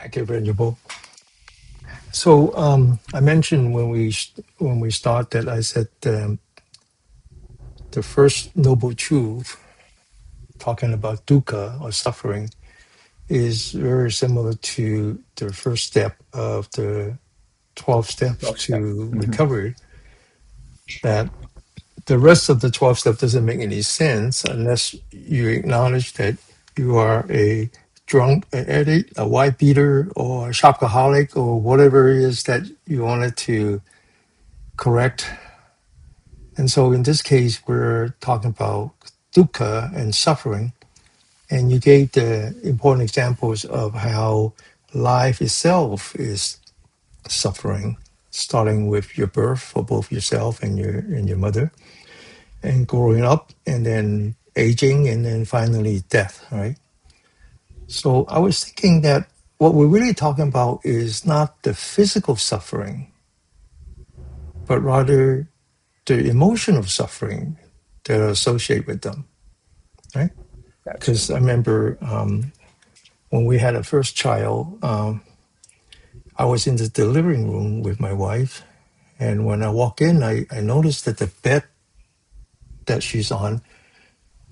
Thank you, Venerable. So I mentioned when we started, I said the first noble truth, talking about dukkha or suffering, is very similar to the first step of the 12 steps 12 step. to recovery. That the rest of the 12 steps doesn't make any sense unless you acknowledge that you are a drunk, an addict, a wife beater, or a shopaholic, or whatever it is that you wanted to correct. And so in this case, we're talking about dukkha and suffering. And you gave the important examples of how life itself is suffering, starting with your birth for both yourself and your mother, and growing up, and then aging, and then finally death, right? So I was thinking that what we're really talking about is not the physical suffering, but rather the emotional suffering that are associated with them, right? That's Because true. I remember when we had a first child, I was in the delivery room with my wife, and when I walk in, I noticed that the bed that she's on,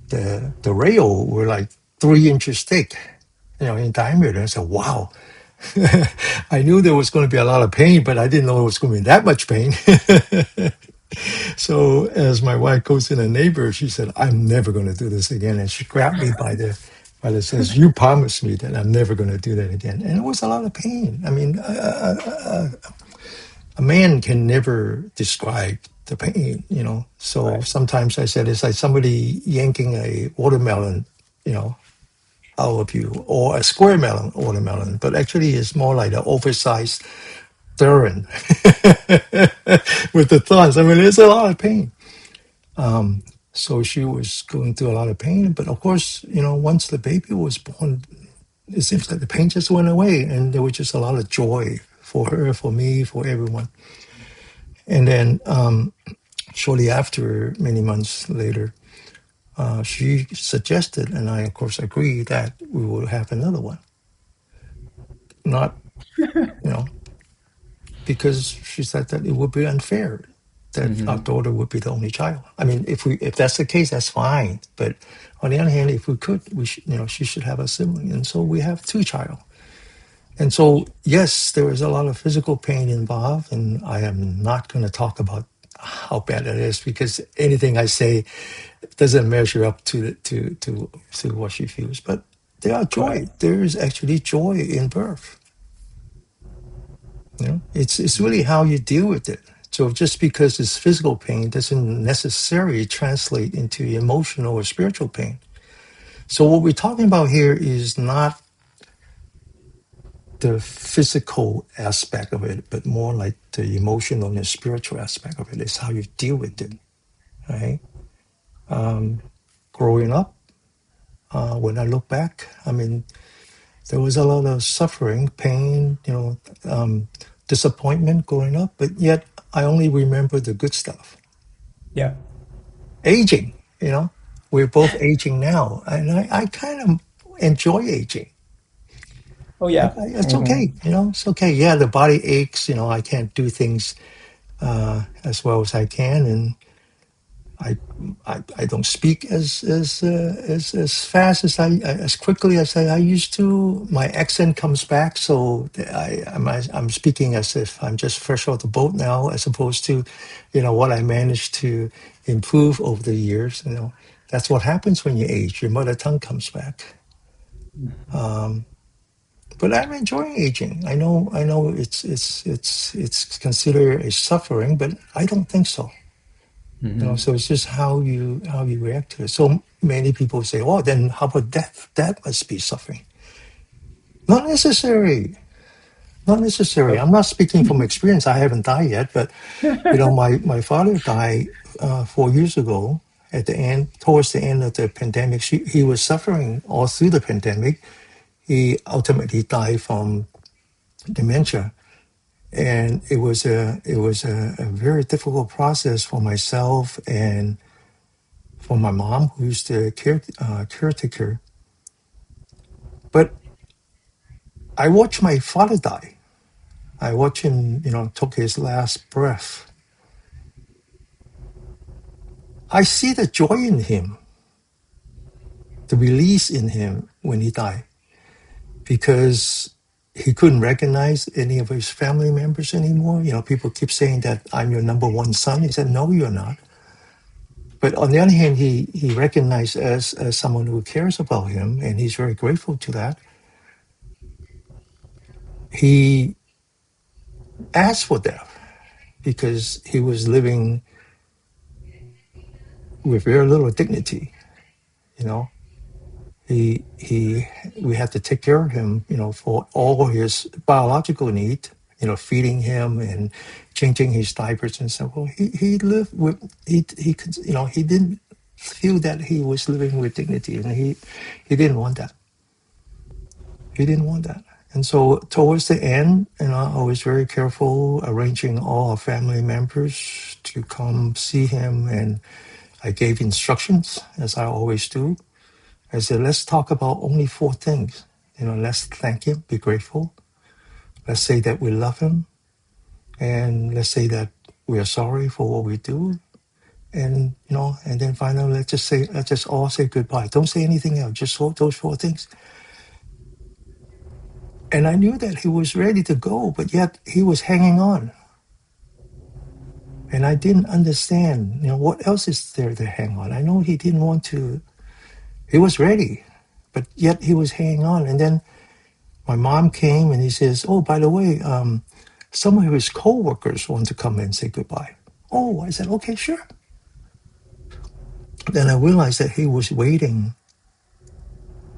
the rail were like 3 inches thick, in diameter. I said, "Wow." I knew there was going to be a lot of pain, but I didn't know it was going to be that much pain. So as my wife goes in a neighbor, she said, "I'm never going to do this again." And she grabbed me by the says, "You promised me that I'm never going to do that again." And it was a lot of pain. I mean, a man can never describe the pain. So Right. sometimes I said it's like somebody yanking a watermelon, you know, out of you, or a square melon watermelon, but actually it's more like an oversized Durin with the thorns. I mean, it's a lot of pain. So she was going through a lot of pain, but of course, once the baby was born, it seems like the pain just went away, and there was just a lot of joy for her, for me, for everyone. And then shortly after, many months later, she suggested, and I of course agreed, that we will have another one. Not, you know, because she said that it would be unfair that our Hmm. daughter would be the only child. I mean, if that's the case, that's fine. But on the other hand, if we could, we should, she should have a sibling, and so we have two child. And so, yes, there is a lot of physical pain involved, and I am not going to talk about how bad it is, because anything I say doesn't measure up to what she feels. But there are Right. joy. There is actually joy in birth. It's really how you deal with it. So just because it's physical pain doesn't necessarily translate into emotional or spiritual pain. So what we're talking about here is not the physical aspect of it, but more like the emotional and spiritual aspect of it. It's how you deal with it, right? Um, Growing up, when I look back, I mean, there was a lot of suffering, pain, disappointment growing up, but yet I only remember the good stuff. Yeah. Aging, we're both aging now, and I kind of enjoy aging. Oh, yeah. It's okay, it's okay. Yeah, the body aches, I can't do things as well as I can, and I I don't speak as fast as quickly as I used to. My accent comes back, so I'm speaking as if I'm just fresh off the boat now, as opposed to, what I managed to improve over the years. That's what happens when you age. Your mother tongue comes back. Um, but I'm enjoying aging. I know it's considered a suffering, but I don't think so. Hmm. So it's just how you react to it. So many people say, "Oh, then how about death? That must be suffering." Not necessary. Not necessary. So, I'm not speaking from experience. I haven't died yet, but my father died 4 years ago. Towards the end of the pandemic, he was suffering all through the pandemic. He ultimately died from dementia, and it was a very difficult process for myself and for my mom, who's the caretaker. But I watched my father die. I watched him, took his last breath. I see the joy in him, the release in him when he died, because he couldn't recognize any of his family members anymore. People keep saying that I'm your number one son. He said, no, you're not. But on the other hand, he recognized as someone who cares about him, and he's very grateful to that. He asked for death because he was living with very little dignity. You know, he we had to take care of him. For all his biological need. Feeding him and changing his diapers and so forth. He lived with he could he didn't feel that he was living with dignity, and he didn't want that. He didn't want that. And so towards the end, I was very careful arranging all our family members to come see him, and I gave instructions, as I always do. I said, let's talk about only four things. Let's thank him, be grateful. Let's say that we love him, and let's say that we are sorry for what we do. And and then finally, let's just all say goodbye. Don't say anything else. Just those four things. And I knew that he was ready to go, but yet he was hanging on. And I didn't understand, what else is there to hang on? I know he didn't want to, he was ready, but yet he was hanging on. And then my mom came and he says, oh, by the way, some of his co-workers want to come and say goodbye. Oh, I said, okay, sure. Then I realized that he was waiting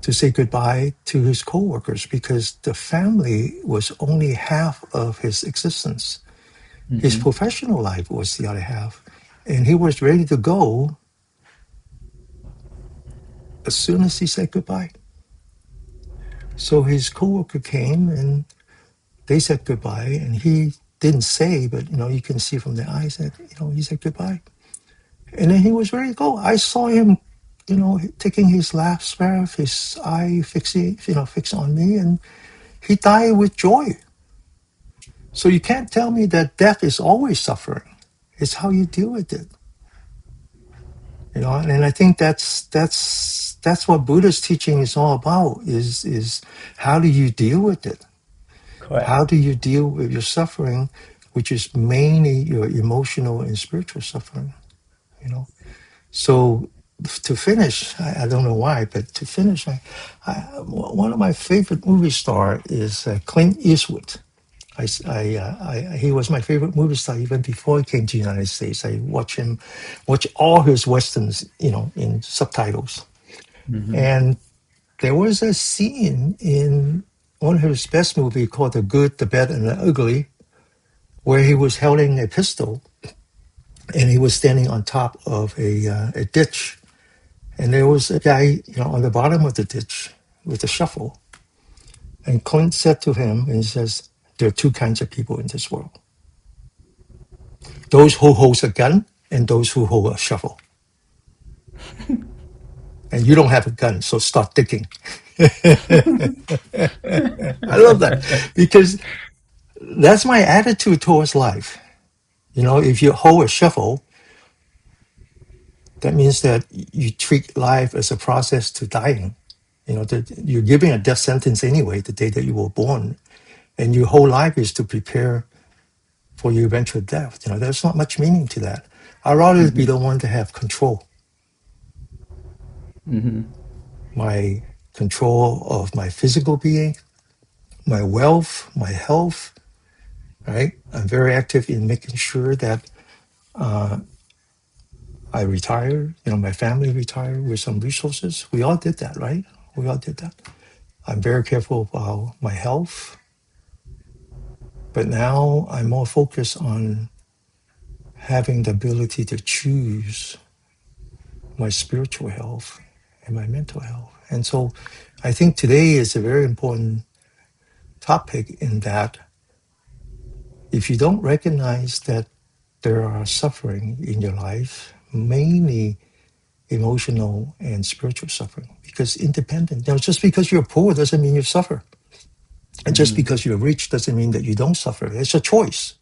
to say goodbye to his co-workers because the family was only half of his existence. His professional life was the other half. And he was ready to go as soon as he said goodbye. So his coworker came and they said goodbye, and he didn't say, but you can see from the eyes that he said goodbye. And then he was ready to go. I saw him, taking his last breath, his eye fixed on me, and he died with joy. So you can't tell me that death is always suffering. It's how you deal with it. And I think that's what Buddha's teaching is all about, is how do you deal with it? Correct. How do you deal with your suffering, which is mainly your emotional and spiritual suffering? So to finish, I don't know why, but to finish, one of my favorite movie star is Clint Eastwood. He was my favorite movie star even before he came to the United States. I watch all his westerns, in subtitles. And there was a scene in one of his best movies called The Good, the Bad, and the Ugly, where he was holding a pistol and he was standing on top of a ditch. And there was a guy, on the bottom of the ditch with a shovel. And Clint said to him, and he says, there are two kinds of people in this world. Those who hold a gun and those who hold a shovel. And you don't have a gun, so start digging. I love that because that's my attitude towards life. If you hold a shovel, that means that you treat life as a process to dying. That you're giving a death sentence anyway, the day that you were born. And your whole life is to prepare for your eventual death. There's not much meaning to that. I'd rather be the one to have control. My control of my physical being, my wealth, my health, right? I'm very active in making sure that I retire, my family retire with some resources. We all did that, right? We all did that. I'm very careful about my health. But now I'm more focused on having the ability to choose my spiritual health and my mental health. And so I think today is a very important topic in that if you don't recognize that there are suffering in your life, mainly emotional and spiritual suffering, because independent, just because you're poor doesn't mean you suffer. And just because you're rich doesn't mean that you don't suffer. It's a choice.